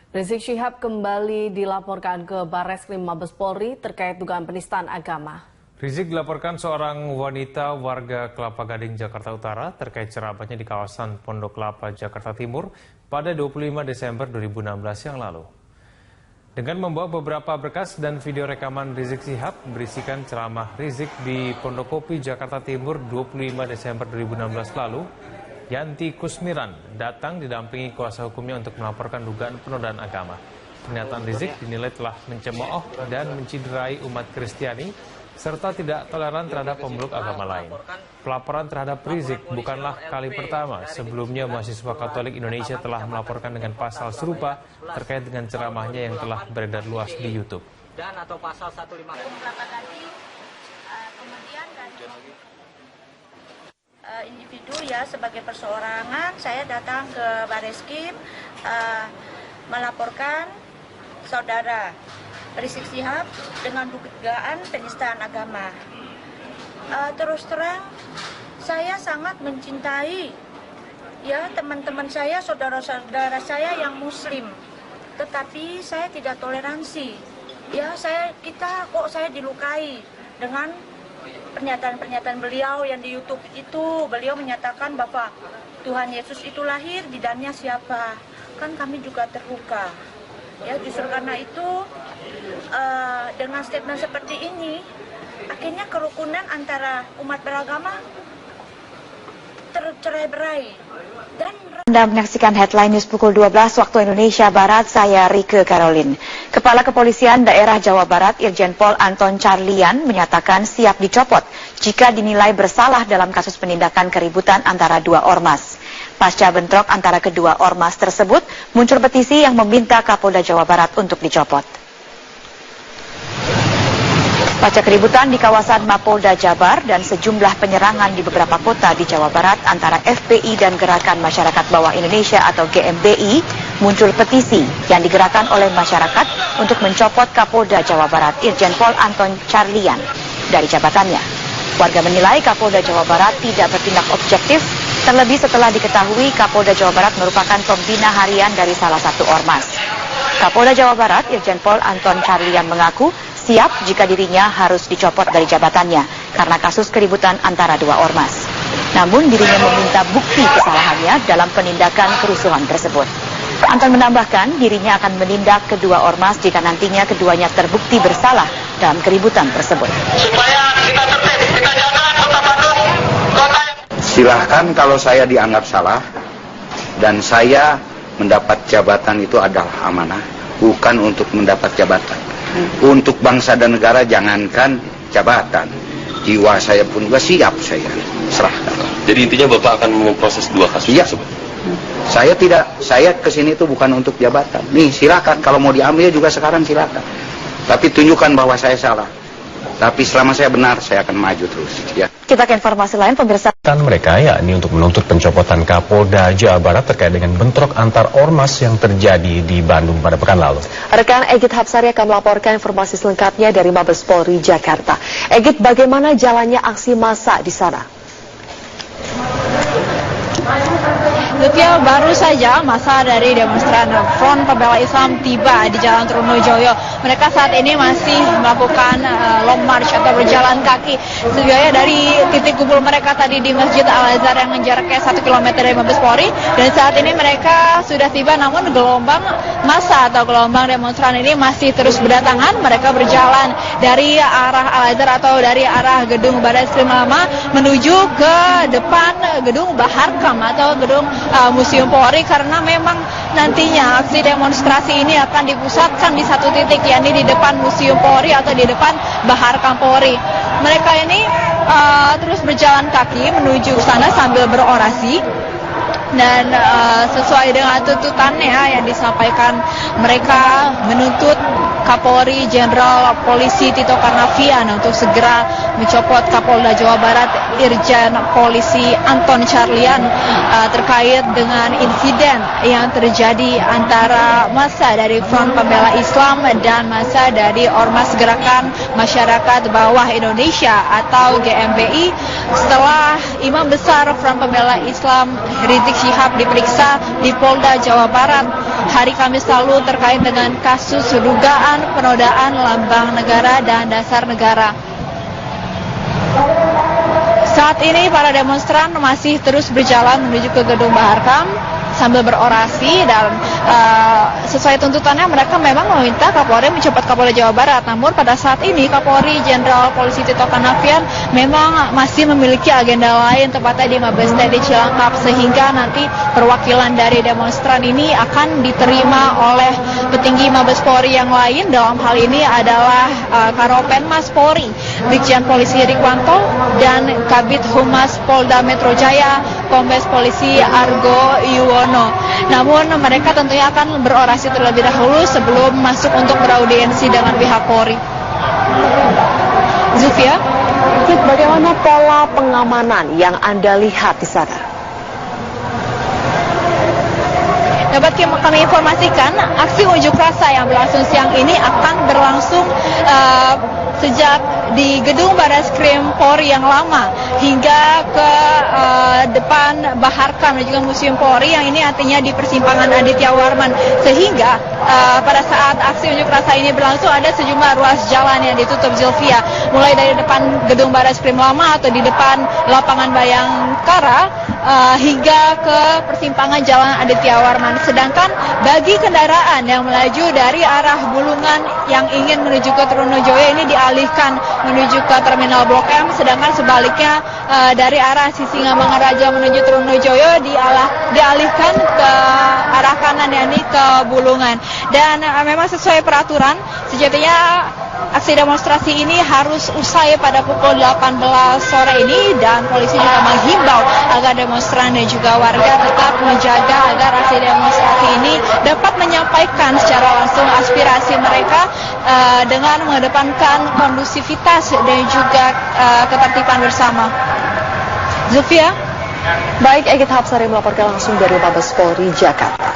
Rizik Syihab kembali dilaporkan ke Barreskrim Mabes Polri terkait dugaan penistaan agama. Rizik dilaporkan seorang wanita warga Kelapa Gading, Jakarta Utara terkait ceramahnya di kawasan Pondok Kelapa, Jakarta Timur pada 25 Desember 2016 yang lalu. Dengan membawa beberapa berkas dan video rekaman Rizik Syihab berisikan ceramah Rizik di Pondok Kopi, Jakarta Timur 25 Desember 2016 lalu, Yanti Kusmiran datang didampingi kuasa hukumnya untuk melaporkan dugaan penodaan agama. Pernyataan Rizik dinilai telah mencemooh dan menciderai umat Kristiani serta tidak toleran terhadap pemeluk agama lain. Pelaporan terhadap Rizik bukanlah kali pertama. Sebelumnya mahasiswa Katolik Indonesia telah melaporkan dengan pasal serupa terkait dengan ceramahnya yang telah beredar luas di YouTube. Dan atau pasal 150. Individu ya sebagai perseorangan saya datang ke Barreskrim melaporkan saudara Rizik Syihab dengan dugaan penistaan agama. Terus terang saya sangat mencintai ya teman-teman saya, saudara-saudara saya yang muslim, tetapi saya tidak toleransi. Ya saya dilukai dengan pernyataan-pernyataan beliau yang di YouTube itu. Beliau menyatakan bahwa Tuhan Yesus itu lahir, bidannya siapa? Kan kami juga terluka. Ya justru karena itu dengan statement seperti ini akhirnya kerukunan antara umat beragama tercerai-berai. Anda menyaksikan Headline News pukul 12 waktu Indonesia Barat, saya Rike Caroline. Kepala Kepolisian Daerah Jawa Barat Irjen Pol Anton Carlian menyatakan siap dicopot jika dinilai bersalah dalam kasus penindakan keributan antara dua ormas. Pasca bentrok antara kedua ormas tersebut, muncul petisi yang meminta Kapolda Jawa Barat untuk dicopot. Pasca keributan di kawasan Mapolda Jabar dan sejumlah penyerangan di beberapa kota di Jawa Barat antara FPI dan Gerakan Masyarakat Bawah Indonesia atau GMBI, muncul petisi yang digerakkan oleh masyarakat untuk mencopot Kapolda Jawa Barat Irjen Pol Anton Carlian dari jabatannya. Warga menilai Kapolda Jawa Barat tidak bertindak objektif, terlebih setelah diketahui Kapolda Jawa Barat merupakan pembina harian dari salah satu ormas. Kapolda Jawa Barat Irjen Pol Anton Carlian mengaku siap jika dirinya harus dicopot dari jabatannya karena kasus keributan antara dua ormas. Namun dirinya meminta bukti kesalahannya dalam penindakan kerusuhan tersebut. Anton menambahkan dirinya akan menindak kedua ormas jika nantinya keduanya terbukti bersalah dalam keributan tersebut. Supaya kita tertib, kita jaga Kota Bandung, kota yang... Silahkan kalau saya dianggap salah dan saya mendapat jabatan itu adalah amanah, bukan untuk mendapat jabatan. Untuk bangsa dan negara jangankan jabatan, jiwa saya pun juga siap saya serahkan. Jadi intinya Bapak akan memproses dua kasus tersebut? Saya kesini itu bukan untuk jabatan. Nih silakan, kalau mau diambil juga sekarang silakan. Tapi tunjukkan bahwa saya salah. Tapi selama saya benar, saya akan maju terus. Ya. Kita ke informasi lain, pemirsa. Mereka yakni untuk menuntut pencopotan Kapolda Jawa Barat terkait dengan bentrok antar ormas yang terjadi di Bandung pada pekan lalu. Rekan Egit Hapsari akan melaporkan informasi selengkapnya dari Mabes Polri Jakarta. Egit, bagaimana jalannya aksi massa di sana? Lutfi, baru saja masa dari demonstran Front Pembela Islam tiba di Jalan Trunojoyo. Mereka saat ini masih melakukan long march atau berjalan kaki. Sebenarnya dari titik kumpul mereka tadi di Masjid Al-Azhar yang jaraknya 1 km dari Mabes Polri. Dan saat ini mereka sudah tiba, namun gelombang massa atau gelombang demonstran ini masih terus berdatangan. Mereka berjalan dari arah Al-Azhar atau dari arah gedung Barreskrim Lama menuju ke depan gedung Baharkam atau gedung Museum Polri, karena memang nantinya aksi demonstrasi ini akan dipusatkan di satu titik, yakni di depan Museum Polri atau di depan Baharkam Polri. Mereka ini terus berjalan kaki menuju ke sana sambil berorasi. Dan sesuai dengan tuntutannya yang disampaikan, mereka menuntut Kapolri Jenderal Polisi Tito Karnavian untuk segera mencopot Kapolda Jawa Barat Irjen Polisi Anton Carlian terkait dengan insiden yang terjadi antara massa dari Front Pembela Islam dan massa dari Ormas Gerakan Masyarakat Bawah Indonesia atau GMBI setelah Imam Besar Front Pembela Islam Rizik Syihab diperiksa di Polda Jawa Barat. hari Kamis lalu terkait dengan kasus dugaan penodaan lambang negara dan dasar negara. Saat ini para demonstran masih terus berjalan menuju ke Gedung Baharkam sambil berorasi dan sesuai tuntutannya mereka memang meminta Kapolri mencopot Kapolda Jawa Barat. Namun pada saat ini Kapolri Jenderal Polisi Tito Karnavian memang masih memiliki agenda lain, tepatnya di Mabes TNI Cilangkap, sehingga nanti perwakilan dari demonstran ini akan diterima oleh petinggi Mabes Polri yang lain. Dalam hal ini adalah Karopenmas Polri, Brigjen Polisi Rikwanto, dan Kabid Humas Polda Metro Jaya, Kombes Polisi Argo Yuwono. Namun mereka tentunya akan berorasi terlebih dahulu sebelum masuk untuk beraudiensi dengan pihak Polri. Zulfia, bagaimana pola pengamanan yang Anda lihat di sana? Dapat kami informasikan, aksi unjuk rasa yang berlangsung siang ini akan berlangsung sejak di Gedung Barreskrim Polri yang lama hingga ke depan Baharkam dan juga Museum Polri yang ini artinya di persimpangan Aditya Warman, sehingga pada saat aksi unjuk rasa ini berlangsung ada sejumlah ruas jalan yang ditutup, Zulfia, mulai dari depan Gedung Barreskrim lama atau di depan lapangan Bayangkara hingga ke persimpangan Jalan Aditya Warman. Sedangkan bagi kendaraan yang melaju dari arah Bulungan yang ingin menuju ke Trunojoyo ini dialihkan menuju ke Terminal Blok M, sedangkan sebaliknya dari arah Sisingamangaraja menuju Trunojoyo dialihkan ke arah kanan, yakni ke Bulungan. Dan memang sesuai peraturan sejatinya aksi demonstrasi ini harus usai pada pukul 18 sore ini, dan polisi juga menghimbau agar demonstran dan juga warga tetap menjaga agar aksi demonstrasi ini dapat menyampaikan secara langsung aspirasi mereka dengan mengedepankan kondusivitas dan juga ketertiban bersama. Zulfia? Baik, Egit Hapsari melaporkan langsung dari Mabes Polri Jakarta.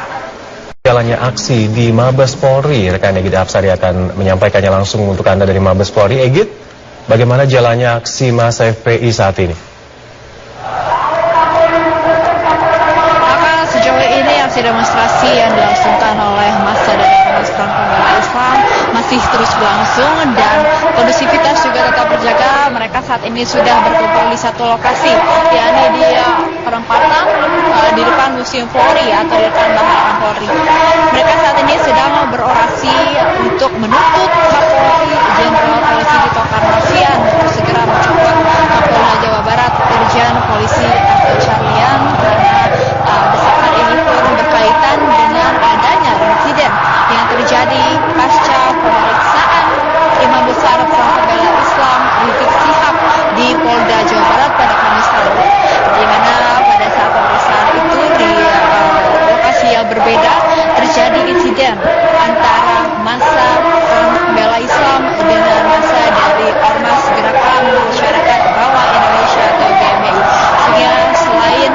Jalannya aksi di Mabes Polri, rekan Egit Hapsari akan menyampaikannya langsung untuk Anda dari Mabes Polri. Egit, bagaimana jalannya aksi massa FPI saat ini? Maka sejauh ini aksi demonstrasi yang dilangsungkan oleh massa dari Front Pembela Islam masih terus berlangsung dan kondusivitas juga tetap terjaga. Mereka saat ini sudah berkumpul di satu lokasi, yakni di perempatan di depan Museum Polri atau di depan Baharkam Polri. Mereka saat ini sedang berorasi untuk menuntut Kapolri Jenderal Polisi Tito Karnavian untuk segera mencopot Kapolda Jawa Barat Irjen Polisi Argo Carlyan, karena desakan ini pun berkaitan dengan adanya insiden yang terjadi pasca pemeriksaan Imam Besar Front Pembela Islam Rizik Syihab di Polda Jawa Barat pada Kamis lalu, di mana pada saat pemeriksaan itu di lokasi yang berbeda terjadi insiden antara massa Front Pembela Islam dengan massa dari Ormas Gerakan Masyarakat Bawah Indonesia atau GMI, sehingga selain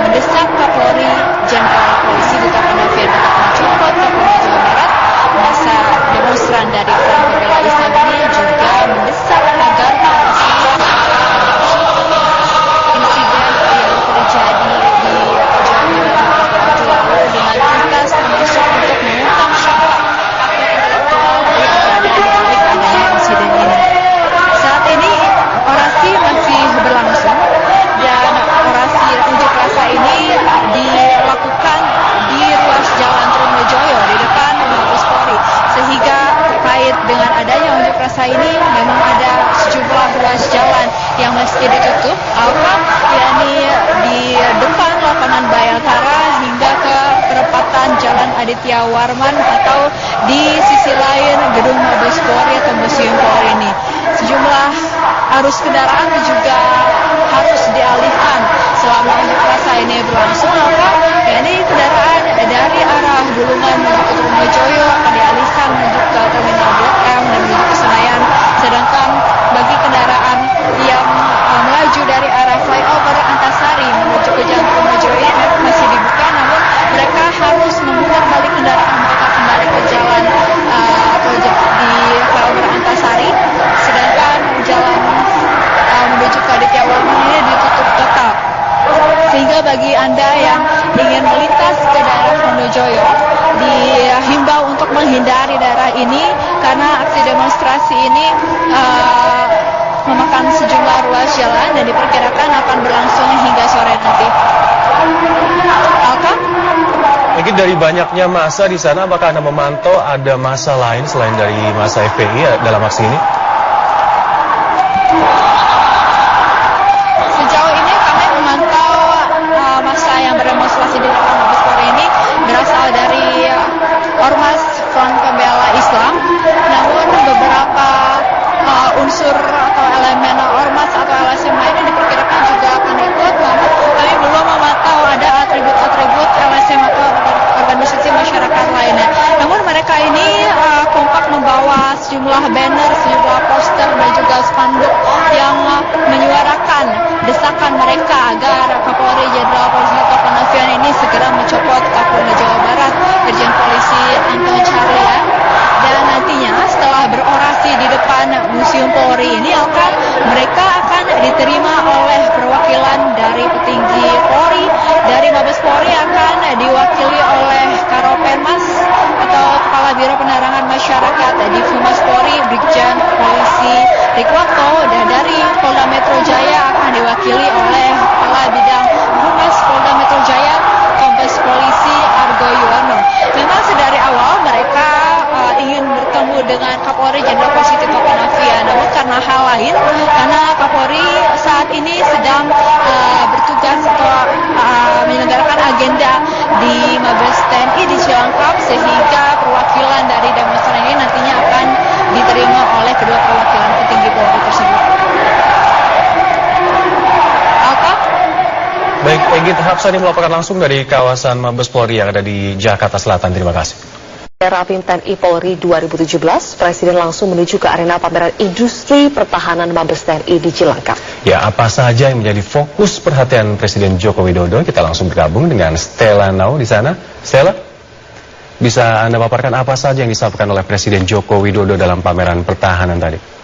mendesak Kapolri Jenderal Polisi Tito Karnavian untuk mencopot Kapolda Jawa Barat, massa demonstran dari Front Pembela Islam ini juga mendesak agar insiden yang terjadi di Jawa Barat waktu lalu dengan tuntas termasuk untuk mengungkap siapa aktor intelektual yang berada di balik adanya insiden ini. Saat ini orasi masih berlangsung dan orasi unjuk rasa ini dilakukan di ruas Jalan Trunojoyo di depan Mabes Polri, sehingga terkait dengan adanya unjuk rasa ini memang ada sejumlah ruas jalan yang mesti ditutup, yakni di depan lapangan Bayangkara hingga ke perempatan Jalan Aditya Warman atau di sisi lain Gedung Mabes Polri atau Museum Polri ini. Sejumlah arus kendaraan juga harus dialihkan selama unjuk rasa ini berlangsung, yakni kendaraan dari arah Bulungan menuju ke Trunojoyo akan dialihkan menuju ke Terminal Blok M dan menuju ke Senayan, sedangkan bagi kendaraan yang melaju dari arah flyover Antasari menuju ke Jalan Trunojoyo ini masih dibuka, namun mereka harus memutar balik kendaraan mereka kembali ke jalan di flyover Antasari, sedangkan jalan menuju ke Aditya Warman ini ditutup total. Sehingga bagi Anda yang ingin melintas ke daerah Trunojoyo di menghindari daerah ini karena aksi demonstrasi ini memakan sejumlah ruas jalan dan diperkirakan akan berlangsung hingga sore nanti. Alka? Mungkin dari banyaknya massa di sana, apakah Anda memantau ada massa lain selain dari massa FPI dalam aksi ini? Sejauh ini kami memantau massa yang berdemonstrasi di depan Mabes Polri ini berasal dari Ormas Front Pembela Islam, namun beberapa unsur atau elemen ormas atau LSM lainnya diperkirakan juga akan ikut, namun kami belum memantau ada atribut-atribut LSM atau organisasi masyarakat lainnya. Namun mereka ini kompak membawa sejumlah banner, sejumlah poster dan juga spanduk yang menyuarakan desakan mereka agar Kapolri Jenderal Polisi Tito Karnavian ini segera mencopot Kapolda Jawa Barat, Irjen Polisi Anton Carlyan. Dan nantinya setelah berorasi di depan Museum Polri ini mereka akan diterima oleh perwakilan dari petinggi Polri, dari Mabes Polri akan diwakili oleh Karopenmas atau Kepala Biro Penerangan Masyarakat di Humas Polri, Brigjen Polisi Rikwanto, dan dari Polda Metro Jaya akan diwakili oleh Kepala Bidang Humas Polda Metro Jaya, Kombes Polisi Argo Yuwono. Memang sedari awal mereka ingin bertemu dengan Kapolri Jenderal Polisi Tito Karnavian, namun karena hal lain, karena Kapolri saat ini sedang bertugas atau menyelenggarakan agenda di Mabes TNI di Cilangkap, sehingga perwakilan dari demonstran ini nantinya akan diterima oleh kedua perwakilan petinggi Polri tersebut. Baik, Egit Hapsani melaporkan langsung dari kawasan Mabes Polri yang ada di Jakarta Selatan. Terima kasih. Rapim TNI Polri 2017, Presiden langsung menuju ke arena pameran industri pertahanan Mabes TNI di Cilangkap. Ya, apa saja yang menjadi fokus perhatian Presiden Joko Widodo? Kita langsung bergabung dengan Stella Nau di sana. Stella, bisa Anda paparkan apa saja yang disampaikan oleh Presiden Joko Widodo dalam pameran pertahanan tadi?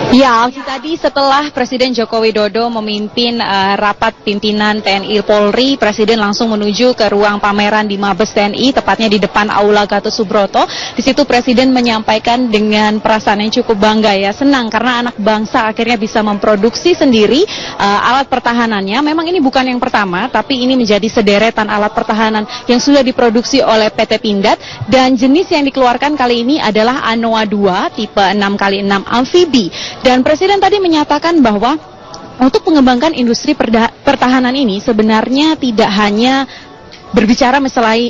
Ya, tadi setelah Presiden Joko Widodo memimpin rapat pimpinan TNI Polri, Presiden langsung menuju ke ruang pameran di Mabes TNI, tepatnya di depan Aula Gatot Subroto. Di situ Presiden menyampaikan dengan perasaan yang cukup bangga, ya, senang karena anak bangsa akhirnya bisa memproduksi sendiri alat pertahanannya. Memang ini bukan yang pertama, tapi ini menjadi sederetan alat pertahanan yang sudah diproduksi oleh PT Pindad, dan jenis yang dikeluarkan kali ini adalah Anoa 2 tipe 6x6 amfibi. Dan Presiden tadi menyatakan bahwa untuk mengembangkan industri pertahanan ini sebenarnya tidak hanya berbicara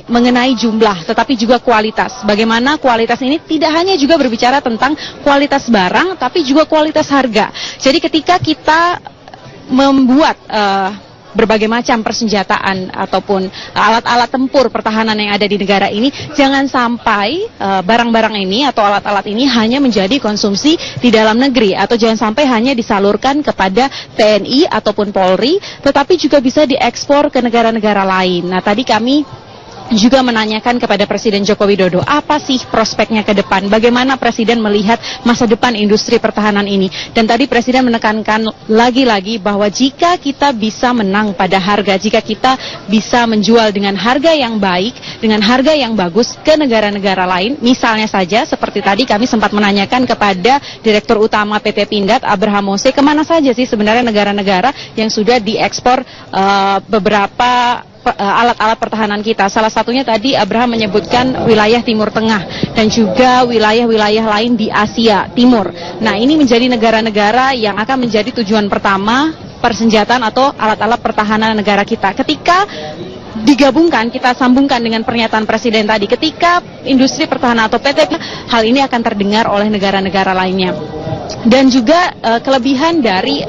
mengenai jumlah, tetapi juga kualitas. Bagaimana kualitas ini tidak hanya juga berbicara tentang kualitas barang, tapi juga kualitas harga. Jadi ketika kita membuat berbagai macam persenjataan ataupun alat-alat tempur pertahanan yang ada di negara ini, jangan sampai barang-barang ini atau alat-alat ini hanya menjadi konsumsi di dalam negeri, atau jangan sampai hanya disalurkan kepada TNI ataupun Polri, tetapi juga bisa diekspor ke negara-negara lain. Nah, tadi kami juga menanyakan kepada Presiden Joko Widodo, apa sih prospeknya ke depan, bagaimana Presiden melihat masa depan industri pertahanan ini. Dan tadi Presiden menekankan lagi-lagi bahwa jika kita bisa menang pada harga, jika kita bisa menjual dengan harga yang baik, dengan harga yang bagus ke negara-negara lain, misalnya saja seperti tadi kami sempat menanyakan kepada Direktur Utama PT Pindad, Abraham Mose, kemana saja sih sebenarnya negara-negara yang sudah diekspor beberapa alat-alat pertahanan kita. Salah satunya tadi Abraham menyebutkan wilayah Timur Tengah dan juga wilayah-wilayah lain di Asia Timur. Nah, ini menjadi negara-negara yang akan menjadi tujuan pertama persenjataan atau alat-alat pertahanan negara kita. Ketika digabungkan, kita sambungkan dengan pernyataan Presiden tadi, ketika industri pertahanan atau PT, hal ini akan terdengar oleh negara-negara lainnya. Dan juga kelebihan dari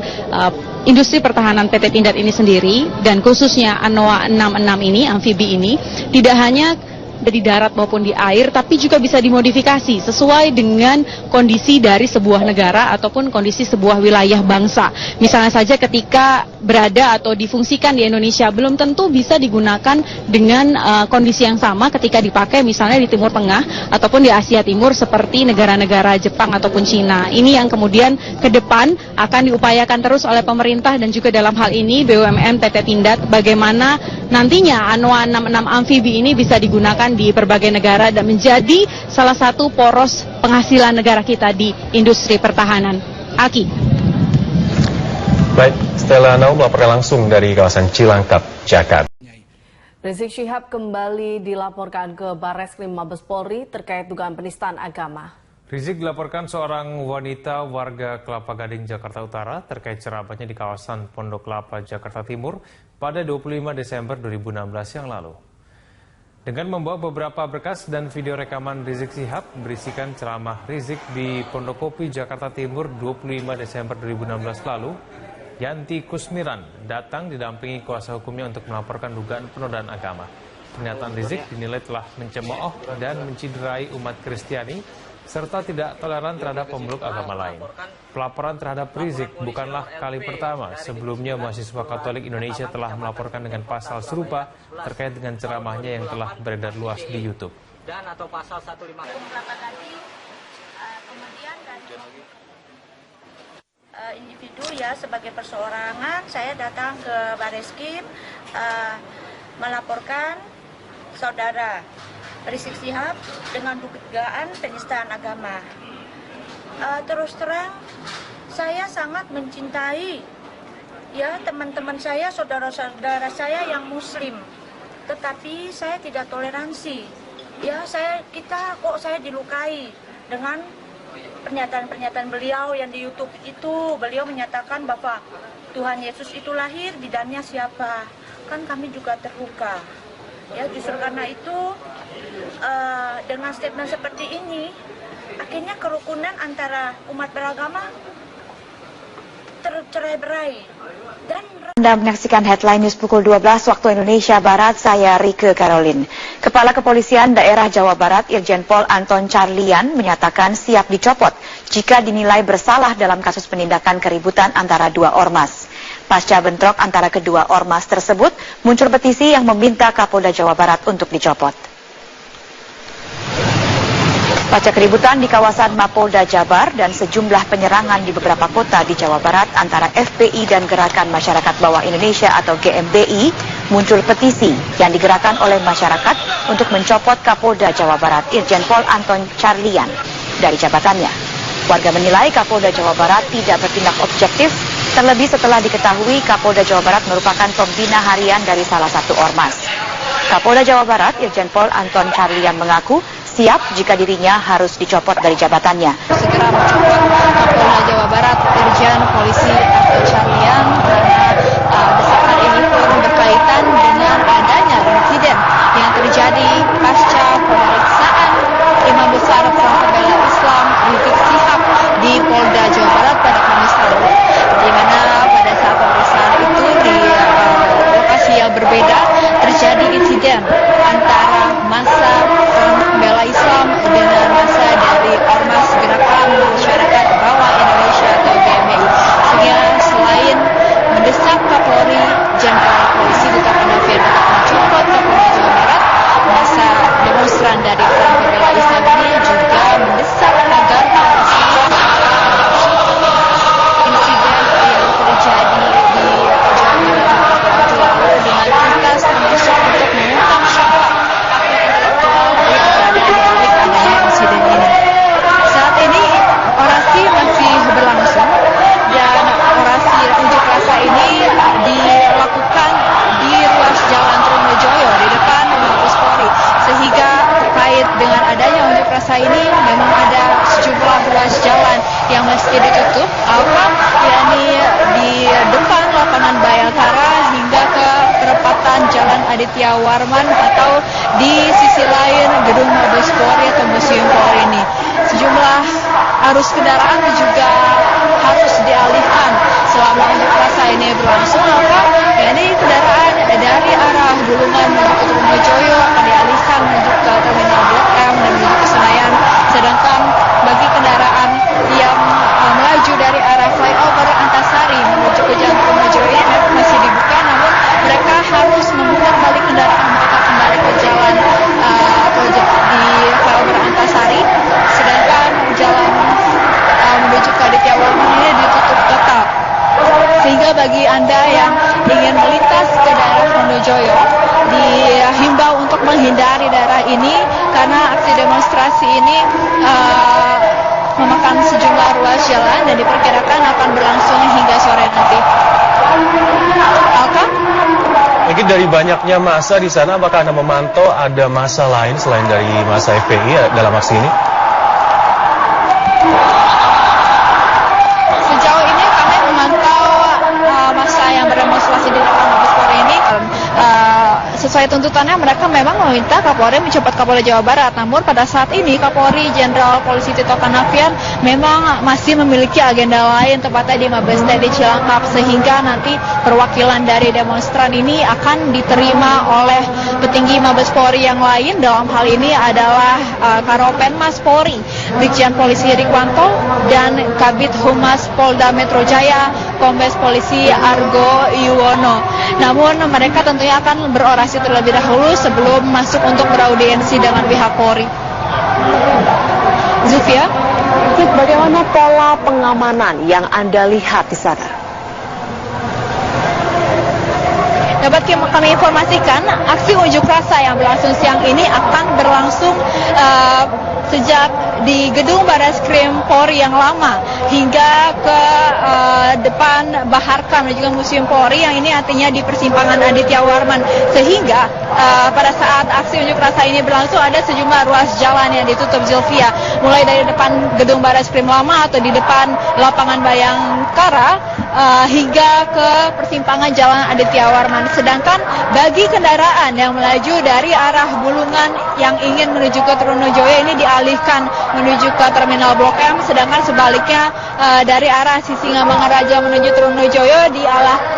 industri pertahanan PT Pindad ini sendiri, dan khususnya Anoa 66 ini, amfibi ini, tidak hanya di darat maupun di air, tapi juga bisa dimodifikasi sesuai dengan kondisi dari sebuah negara ataupun kondisi sebuah wilayah bangsa. Misalnya saja ketika berada atau difungsikan di Indonesia, belum tentu bisa digunakan dengan kondisi yang sama ketika dipakai misalnya di Timur Tengah ataupun di Asia Timur seperti negara-negara Jepang ataupun Cina. Ini yang kemudian ke depan akan diupayakan terus oleh pemerintah dan juga dalam hal ini BUMN PT Pindad, bagaimana nantinya Anoa 66 amfibi ini bisa digunakan di berbagai negara dan menjadi salah satu poros penghasilan negara kita di industri pertahanan. Aki. Baik, Stella Nau melaporkan langsung dari kawasan Cilangkap, Jakarta. Rizik Syihab kembali dilaporkan ke Barreskrim Mabes Polri terkait dugaan penistaan agama. Rizik dilaporkan seorang wanita warga Kelapa Gading, Jakarta Utara terkait ceramahnya di kawasan Pondok Kelapa, Jakarta Timur pada 25 Desember 2016 yang lalu. Dengan membawa beberapa berkas dan video rekaman Rizik Syihab berisikan ceramah Rizik di Pondokopi, Jakarta Timur 25 Desember 2016 lalu, Yanti Kusmiran datang didampingi kuasa hukumnya untuk melaporkan dugaan penodaan agama. Pernyataan Rizik dinilai telah mencemooh dan menciderai umat Kristiani serta tidak toleran terhadap pemeluk agama lain. Pelaporan terhadap Rizik bukanlah kali pertama. Sebelumnya mahasiswa Katolik Indonesia telah melaporkan dengan pasal serupa terkait dengan ceramahnya yang telah beredar luas di YouTube. Dan atau pasal 158. Individu ya sebagai perseorangan saya datang ke Barreskrim melaporkan saudara Rizik Syihab dengan dugaan penistaan agama. Terus terang saya sangat mencintai ya teman-teman saya, saudara-saudara saya yang muslim. Tetapi saya tidak toleransi. Ya saya dilukai dengan pernyataan-pernyataan beliau yang di YouTube itu. Beliau menyatakan bahwa Tuhan Yesus itu lahir, bidannya siapa? Kan kami juga terluka. Ya justru karena itu dengan statement seperti ini akhirnya kerukunan antara umat beragama tercerai-berai. Anda menyaksikan Headline News pukul 12 waktu Indonesia Barat, saya Rike Caroline. Kepala Kepolisian Daerah Jawa Barat Irjen Pol Anton Carlian menyatakan siap dicopot jika dinilai bersalah dalam kasus penindakan keributan antara dua ormas. Pasca bentrok antara kedua ormas tersebut, muncul petisi yang meminta Kapolda Jawa Barat untuk dicopot. Pasca keributan di kawasan Mapolda Jabar dan sejumlah penyerangan di beberapa kota di Jawa Barat antara FPI dan Gerakan Masyarakat Bawah Indonesia atau GMBI, muncul petisi yang digerakkan oleh masyarakat untuk mencopot Kapolda Jawa Barat Irjen Pol Anton Carlian dari jabatannya. Warga menilai Kapolda Jawa Barat tidak bertindak objektif, terlebih setelah diketahui Kapolda Jawa Barat merupakan pembina harian dari salah satu ormas. Kapolda Jawa Barat Irjen Pol Anton Carlian mengaku siap jika dirinya harus dicopot dari jabatannya. Segera mencopot Kapolda Jawa Barat Irjen Polisi Anton Carlian karena desakan ini pun berkaitan dengan adanya insiden yang terjadi pasca pemeriksaan Imam Besar Front Pembela Islam Rizik Syihab di Polda Jawa Barat pada Kamis lalu, di mana pada saat pemeriksaan itu di lokasi yang berbeda terjadi insiden antara massa Front Pembela Islam dengan massa dari Ormas Gerakan Masyarakat Bawah Indonesia atau GMBI. Sehingga selain mendesak Kapolri Jenderal Polisi Tito Karnavian untuk mencopot Kapolda Jawa Barat, massa demonstran dari Front Pembela Islam ini juga mendesak agar insiden yang terjadi di Jawa Barat beberapa waktu lalu dengan tuntas termasuk untuk mengungkap siapa aktor intelektual yang berada di balik adanya insiden ini. Saat ini orasi masih berlangsung dan orasi unjuk rasa ini dilakukan di ruas Jalan Trunojoyo di depan Mabes Polri, sehingga terkait dengan adanya unjuk rasa ini memang ada sejumlah ruas jalan yang mesti ditutup, yakni di depan lapangan Bayangkara hingga ke perempatan Jalan Aditya Warman atau di sisi lain gedung Mabes Polri atau Museum Polri ini. Sejumlah arus kendaraan juga harus dialihkan selama unjuk rasa ini berlangsung, yakni kendaraan dari arah Bulungan menuju ke Trunojoyo akan dialihkan menuju ke Terminal Blok M dan menuju ke Senayan, sedangkan bagi kendaraan yang melaju dari arah flyover Antasari menuju ke Jalan Trunojoyo ini masih dibuka, namun mereka harus memutar balik kendaraan mereka kembali ke jalan atau di flyover Antasari, sedangkan jalan menuju ke Aditya Warman ini ditutup total. Sehingga bagi Anda yang ingin melintas ke daerah Trunojoyo demonstrasi ini memakan sejumlah ruas jalan dan diperkirakan akan berlangsung hingga sore nanti. Alka? Mungkin dari banyaknya massa di sana, apakah Anda memantau ada massa lain selain dari massa FPI dalam aksi ini? Sejauh ini kami memantau massa yang berdemonstrasi di depan Mabes Polri ini. Sesuai tuntutannya mereka memang meminta Kapolri mencopot Kapolda Jawa Barat. Namun pada saat ini Kapolri Jenderal Polisi Tito Karnavian memang masih memiliki agenda lain, tepatnya di Mabes TNI Cilangkap, sehingga nanti perwakilan dari demonstran ini akan diterima oleh petinggi Mabes Polri yang lain. Dalam hal ini adalah Karopenmas Polri, Brigjen Polisi Rikwanto, dan Kabid Humas Polda Metro Jaya, Kombes Polisi Argo Yuwono. Namun mereka tentunya akan berorasi terlebih dahulu sebelum masuk untuk beraudiensi dengan pihak Polri. Zulfia, bagaimana pola pengamanan yang Anda lihat di sana? Dapat kami informasikan, aksi unjuk rasa yang berlangsung siang ini akan berlangsung sejak di gedung Barreskrim Polri yang lama hingga ke depan Baharkam dan juga Museum Polri, yang ini artinya di persimpangan Aditya Warman, sehingga pada saat aksi unjuk rasa ini berlangsung ada sejumlah ruas jalan yang ditutup, Zulfia, mulai dari depan gedung Barreskrim lama atau di depan lapangan Bayangkara hingga ke persimpangan Jalan Aditya Warman. Sedangkan bagi kendaraan yang melaju dari arah Bulungan yang ingin menuju ke Trunojoyo ini dialihkan menuju ke Terminal Blok M, sedangkan sebaliknya dari arah Sisingamangaraja menuju Trunojoyo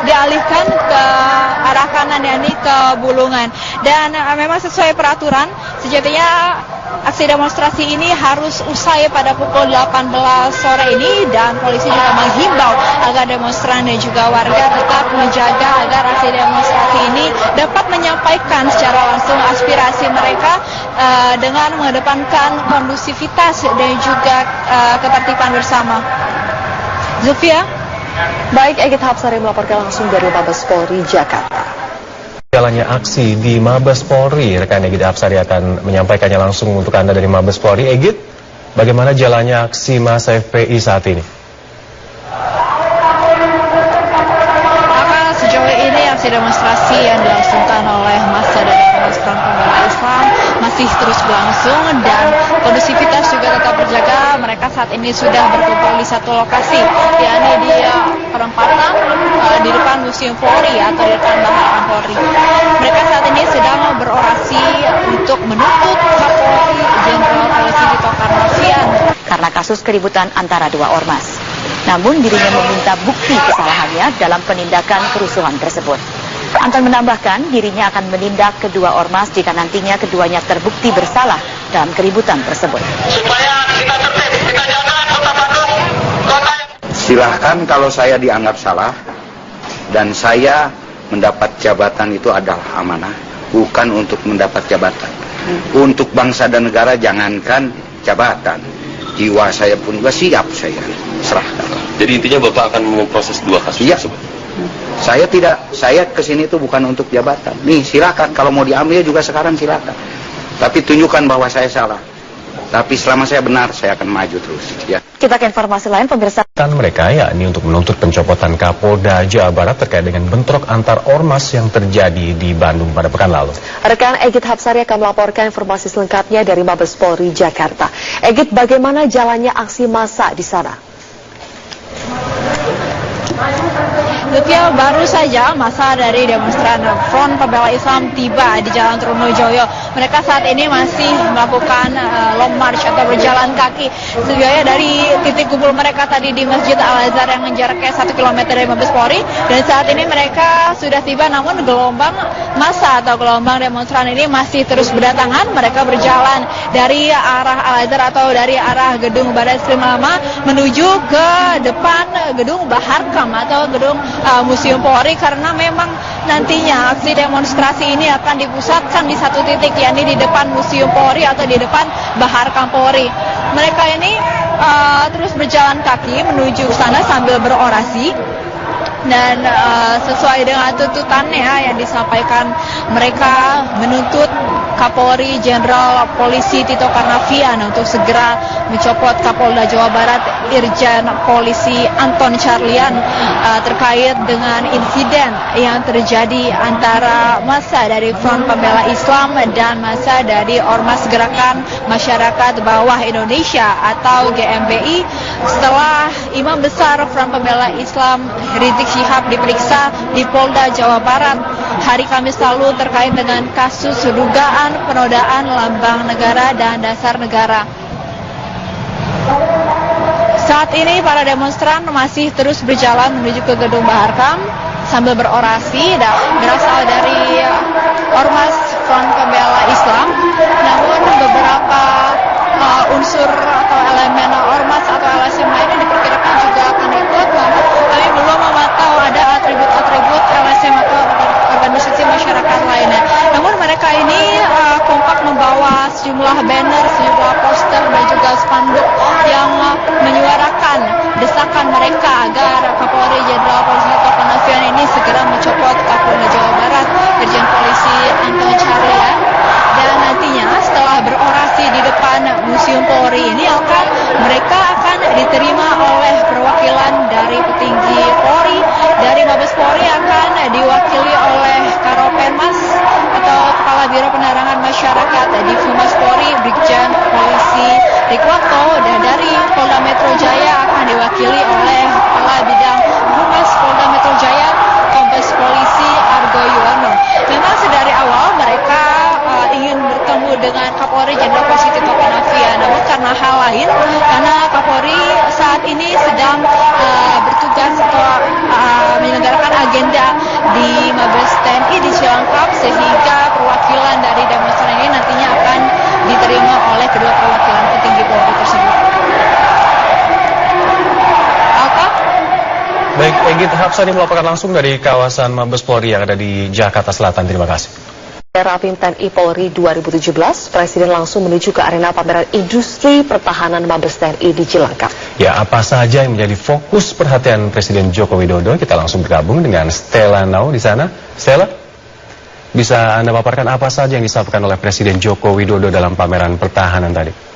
dialihkan ke arah kanan, yakni ke Bulungan. Dan memang sesuai peraturan sejatinya aksi demonstrasi ini harus usai pada pukul 18 sore ini, dan polisi juga menghimbau agar demonstran dan juga warga tetap menjaga agar aksi demonstrasi ini dapat menyampaikan secara langsung aspirasi mereka dengan mengedepankan kondusivitas dan juga ketertiban bersama. Zulfia? Baik, Egit Hapsari melaporkan langsung dari Mabes Polri, Jakarta. Jalannya aksi di Mabes Polri, rekan Egit Hapsari akan menyampaikannya langsung untuk Anda dari Mabes Polri. Egit, bagaimana jalannya aksi massa FPI saat ini? Maka sejauh ini aksi demonstrasi yang dilangsungkan oleh massa dari demonstran pembela Islam masih terus berlangsung dan kondusivitas juga tetap terjaga. Mereka saat ini sudah berkumpul di satu lokasi, yakni di perempatan di depan Museum Polri atau di depan Baharkam Polri. Mereka saat ini sedang berorasi untuk menuntut Kapolri Jenderal Polisi Tito Karnavian karena kasus keributan antara dua ormas. Namun dirinya meminta bukti kesalahannya dalam penindakan kerusuhan tersebut. Anton menambahkan dirinya akan menindak kedua ormas jika nantinya keduanya terbukti bersalah dalam keributan tersebut. Supaya kita tertib, kita jaga Kota Bandung, kota yang... Silahkan kalau saya dianggap salah dan saya mendapat jabatan itu adalah amanah, bukan untuk mendapat jabatan. Untuk bangsa dan negara jangankan jabatan, jiwa saya pun juga siap saya serahkan. Jadi intinya Bapak akan memproses dua kasus tersebut? Saya kesini itu bukan untuk jabatan. Nih silakan, kalau mau diambil juga sekarang silakan. Tapi tunjukkan bahwa saya salah. Tapi selama saya benar, saya akan maju terus. Ya. Kita ke informasi lain, pemirsa. Mereka yakni untuk menuntut pencopotan Kapolda Jawa Barat terkait dengan bentrok antar ormas yang terjadi di Bandung pada pekan lalu. Rekan Egit Hapsari akan melaporkan informasi selengkapnya dari Mabes Polri, Jakarta. Egit, bagaimana jalannya aksi massa di sana? Lutfi, baru saja massa dari demonstran Front Pembela Islam tiba di Jalan Trunojoyo. Mereka saat ini masih melakukan long march atau berjalan kaki. Sejauhnya dari titik kumpul mereka tadi di Masjid Al-Azhar yang jaraknya 1 km dari Mabes Polri, dan saat ini mereka sudah tiba, namun gelombang massa atau gelombang demonstran ini masih terus berdatangan. Mereka berjalan dari arah Al-Azhar atau dari arah gedung Barreskrim Lama menuju ke depan gedung Baharkam atau gedung Museum Polri, karena memang nantinya aksi demonstrasi ini akan dipusatkan di satu titik, yakni di depan Museum Polri atau di depan Baharkam Polri. Mereka ini terus berjalan kaki menuju ke sana sambil berorasi. Dan sesuai dengan tuntutannya yang disampaikan, mereka menuntut Kapolri Jenderal Polisi Tito Karnavian untuk segera mencopot Kapolda Jawa Barat Irjen Polisi Anton Carlyan terkait dengan insiden yang terjadi antara massa dari Front Pembela Islam dan massa dari Ormas Gerakan Masyarakat Bawah Indonesia atau GMBI setelah Imam Besar Front Pembela Islam Rizik Syihab diperiksa di Polda Jawa Barat hari Kamis lalu terkait dengan kasus dugaan penodaan lambang negara dan dasar negara. Saat ini para demonstran masih terus berjalan menuju ke Gedung Baharkam sambil berorasi dan berasal dari Ormas Front Pembela Islam. Namun beberapa unsur atau elemen Ormas atau LSM lainnya diperkirakan juga akan ikut, namun kami belum memantau ada atribut-atribut LSM atau organisasi masyarakat lainnya. Namun mereka ini kompak membawa sejumlah banner, sejumlah poster dan juga spanduk yang menyuarakan desakan mereka agar Kapolri Jenderal Polisi Tito Karnavian ini segera mencopot Kapolda Jawa Barat Irjen Polisi Anton Carlyan. Dan nantinya setelah berorasi di depan Museum Polri ini mereka akan diterima oleh perwakilan dari petinggi Polri, dari Mabes Polri akan diwakili oleh Karopenmas atau Kepala Biro Penerangan Masyarakat di Humas Polri Brigjen Polisi Rikwanto, dan dari Polda Metro Jaya akan diwakili oleh Kepala Bidang Humas Polda Metro Jaya Kombes Polisi Argo Yuwono. Memang sedari awal mereka ingin bertemu dengan Kapolri Jenderal Polisi Tito Karnavian, namun karena hal lain, karena Kapolri saat ini sedang bertugas atau menyelenggarakan agenda di Mabes TNI di Cilangkap, sehingga perwakilan dari demonstran ini nantinya akan diterima oleh kedua perwakilan petinggi Polri tersebut. Baik, Egit Hapsani melaporkan langsung dari kawasan Mabes Polri yang ada di Jakarta Selatan. Terima kasih. Rapim TNI Polri 2017, Presiden langsung menuju ke arena pameran industri pertahanan Mabes TNI di Cilangkap. Ya, apa saja yang menjadi fokus perhatian Presiden Joko Widodo? Kita langsung bergabung dengan Stella Nau di sana. Stella, bisa Anda paparkan apa saja yang disampaikan oleh Presiden Joko Widodo dalam pameran pertahanan tadi?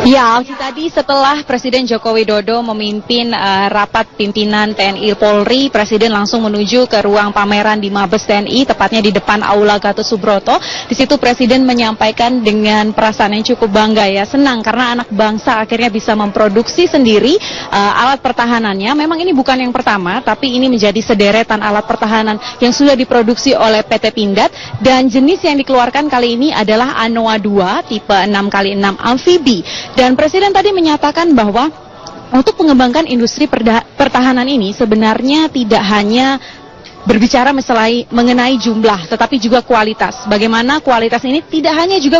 Ya, tadi setelah Presiden Joko Widodo memimpin rapat pimpinan TNI Polri, Presiden langsung menuju ke ruang pameran di Mabes TNI, tepatnya di depan Aula Gatot Subroto. Di situ Presiden menyampaikan dengan perasaan yang cukup bangga, ya, senang karena anak bangsa akhirnya bisa memproduksi sendiri alat pertahanannya. Memang ini bukan yang pertama, tapi ini menjadi sederetan alat pertahanan yang sudah diproduksi oleh PT Pindad, dan jenis yang dikeluarkan kali ini adalah Anoa 2 tipe 6x6 amfibi. Dan Presiden tadi menyatakan bahwa untuk mengembangkan industri pertahanan ini sebenarnya tidak hanya berbicara mengenai jumlah, tetapi juga kualitas. Bagaimana kualitas ini tidak hanya juga